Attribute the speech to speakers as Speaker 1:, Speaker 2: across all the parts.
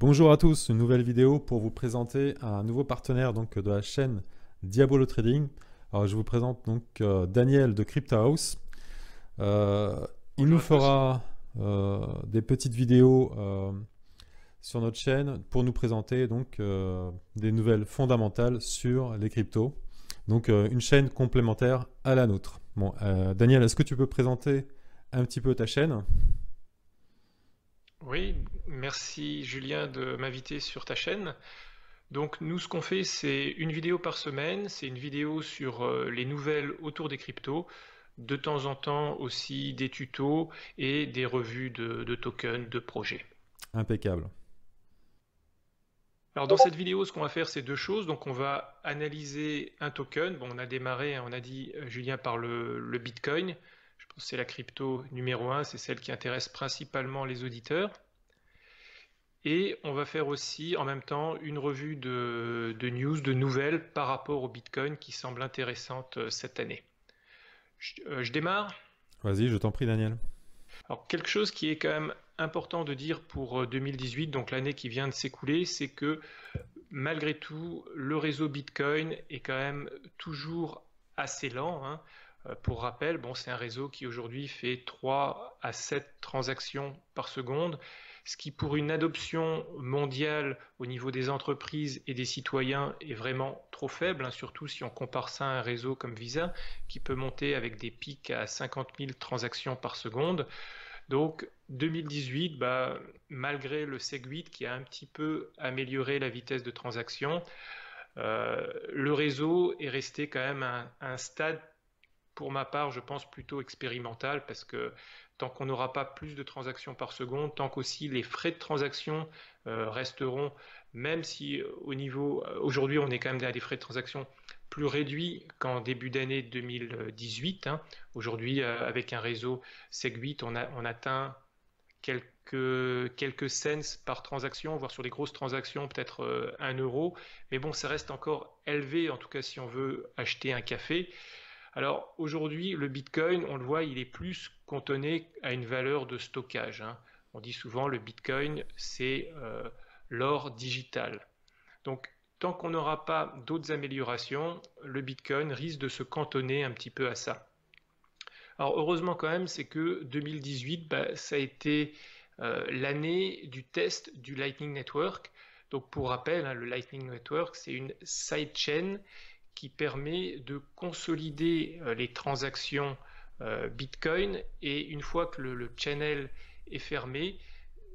Speaker 1: Bonjour à tous, une nouvelle vidéo pour vous présenter un nouveau partenaire de la chaîne Diabolo Trading. Alors, je vous présente Daniel de Cryptohouse. Il nous
Speaker 2: Bonjour à tous.
Speaker 1: fera des petites vidéos sur notre chaîne pour nous présenter des nouvelles fondamentales sur les cryptos. Une chaîne complémentaire à la nôtre. Bon, Daniel, est-ce que tu peux présenter un petit peu ta chaîne?
Speaker 2: Oui, merci Julien de m'inviter sur ta chaîne. Donc nous, ce qu'on fait, c'est une vidéo par semaine, c'est une vidéo sur les nouvelles autour des cryptos, de temps en temps aussi des tutos et des revues de tokens, de projets.
Speaker 1: Impeccable.
Speaker 2: Alors dans cette vidéo, ce qu'on va faire, c'est deux choses. Donc on va analyser un token. Bon, on a démarré, on a dit Julien par le Bitcoin. Je pense que c'est la crypto numéro un, c'est celle qui intéresse principalement les auditeurs. Et on va faire aussi en même temps une revue de news, de nouvelles par rapport au Bitcoin qui semble intéressante cette année. Je démarre.
Speaker 1: Vas-y, je t'en prie, Daniel.
Speaker 2: Alors quelque chose qui est quand même important de dire pour 2018, donc l'année qui vient de s'écouler, c'est que malgré tout, le réseau Bitcoin est quand même toujours assez lent, hein. Pour rappel, bon, c'est un réseau qui aujourd'hui fait 3 à 7 transactions par seconde, ce qui pour une adoption mondiale au niveau des entreprises et des citoyens est vraiment trop faible, hein, surtout si on compare ça à un réseau comme Visa qui peut monter avec des pics à 50 000 transactions par seconde. Donc 2018, malgré le Segwit qui a un petit peu amélioré la vitesse de transaction, le réseau est resté quand même à un stade, pour ma part, je pense plutôt expérimental, parce que tant qu'on n'aura pas plus de transactions par seconde, tant qu'aussi les frais de transaction resteront, même si au niveau, aujourd'hui on est quand même à des frais de transaction plus réduits qu'en début d'année 2018, hein. Aujourd'hui, avec un réseau Segwit, on atteint quelques cents par transaction, voire sur les grosses transactions, peut-être 1 euro. Mais bon, ça reste encore élevé, en tout cas si on veut acheter un café. Alors aujourd'hui, le Bitcoin, on le voit, il est plus cantonné à une valeur de stockage, hein. On dit souvent le Bitcoin, c'est l'or digital. Donc tant qu'on n'aura pas d'autres améliorations, le Bitcoin risque de se cantonner un petit peu à ça. Alors heureusement quand même, c'est que 2018, ça a été l'année du test du Lightning Network. Donc pour rappel, hein, le Lightning Network, c'est une sidechain qui permet de consolider les transactions Bitcoin, et une fois que le channel est fermé,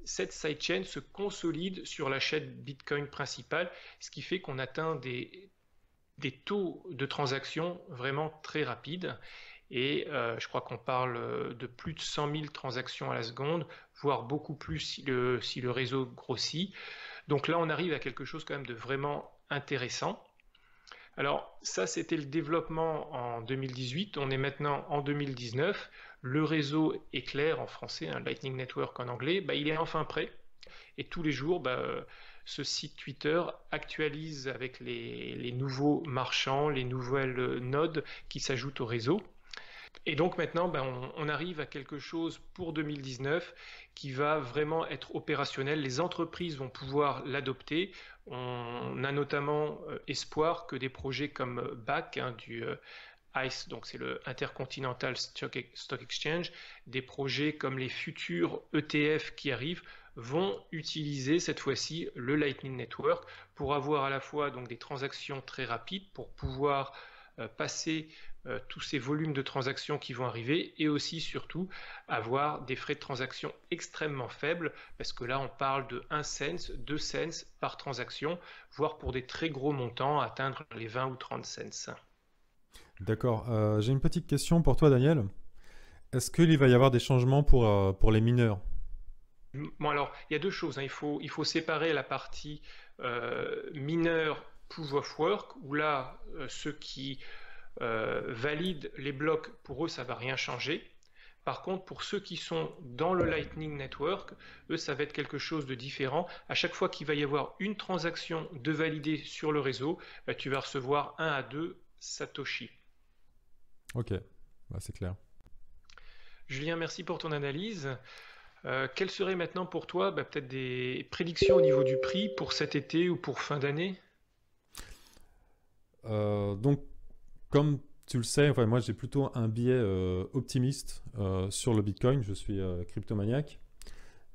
Speaker 2: cette sidechain se consolide sur la chaîne Bitcoin principale, ce qui fait qu'on atteint des taux de transaction vraiment très rapides. Et je crois qu'on parle de plus de 100 000 transactions à la seconde, voire beaucoup plus si le réseau grossit. Donc là, on arrive à quelque chose quand même de vraiment intéressant. Alors ça, c'était le développement en 2018. On est maintenant en 2019. Le réseau éclair en français, hein, Lightning Network en anglais, il est enfin prêt. Et tous les jours, ce site Twitter actualise avec les nouveaux marchands, les nouvelles nodes qui s'ajoutent au réseau. Et donc maintenant, on arrive à quelque chose pour 2019 qui va vraiment être opérationnel. Les entreprises vont pouvoir l'adopter. On a notamment espoir que des projets comme BAC, hein, du ICE, donc c'est le Intercontinental Stock Exchange, des projets comme les futurs ETF qui arrivent vont utiliser cette fois-ci le Lightning Network pour avoir à la fois donc des transactions très rapides pour pouvoir passer tous ces volumes de transactions qui vont arriver, et aussi surtout avoir des frais de transaction extrêmement faibles, parce que là on parle de 1 cent, 2 cents par transaction, voire pour des très gros montants atteindre les 20 ou 30 cents.
Speaker 1: D'accord. J'ai une petite question pour toi, Daniel. Est-ce qu'il va y avoir des changements pour les mineurs?
Speaker 2: Bon, alors il y a deux choses, hein. Il faut séparer la partie mineur proof of work, où là ceux qui valident les blocs, pour eux ça va rien changer. Par contre, pour ceux qui sont dans le Lightning Network, eux, ça va être quelque chose de différent. À chaque fois qu'il va y avoir une transaction de validée sur le réseau, tu vas recevoir 1 à 2 Satoshi.
Speaker 1: Ok, c'est clair.
Speaker 2: Julien, merci pour ton analyse. Quelles seraient maintenant pour toi peut-être des prédictions au niveau du prix pour cet été ou pour fin d'année?
Speaker 1: Donc, comme tu le sais, enfin, moi j'ai plutôt un biais optimiste sur le Bitcoin. Je suis cryptomaniaque.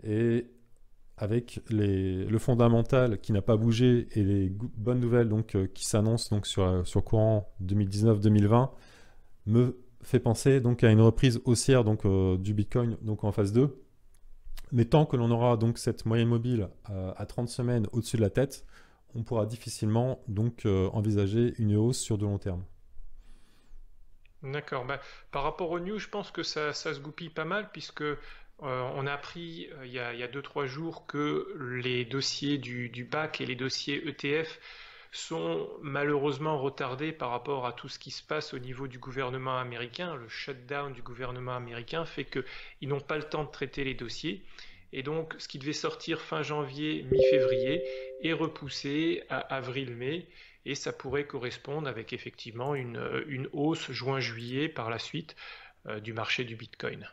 Speaker 1: Et avec le fondamental qui n'a pas bougé et les bonnes nouvelles donc, qui s'annoncent donc, sur le courant 2019-2020 me fait penser donc, à une reprise haussière donc, du Bitcoin donc, en phase 2. Mais tant que l'on aura donc cette moyenne mobile à 30 semaines au-dessus de la tête, on pourra difficilement donc envisager une hausse sur de long terme.
Speaker 2: D'accord. Par rapport aux news, je pense que ça se goupille pas mal puisque on a appris il y a 2, 3 jours que les dossiers du BAC et les dossiers ETF sont malheureusement retardés par rapport à tout ce qui se passe au niveau du gouvernement américain. Le shutdown du gouvernement américain fait qu'ils n'ont pas le temps de traiter les dossiers. Et donc, ce qui devait sortir fin janvier, mi-février, est repoussé à avril-mai. Et ça pourrait correspondre avec effectivement une hausse juin-juillet par la suite du marché du Bitcoin.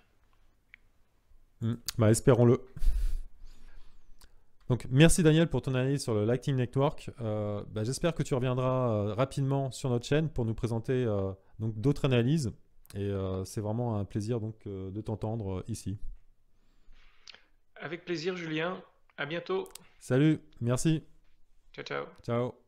Speaker 1: Bah, espérons-le. Donc, merci Daniel pour ton analyse sur le Lightning Network. Bah, j'espère que tu reviendras rapidement sur notre chaîne pour nous présenter donc d'autres analyses. Et c'est vraiment un plaisir donc, de t'entendre ici.
Speaker 2: Avec plaisir, Julien. À bientôt.
Speaker 1: Salut, merci.
Speaker 2: Ciao, ciao.
Speaker 1: Ciao.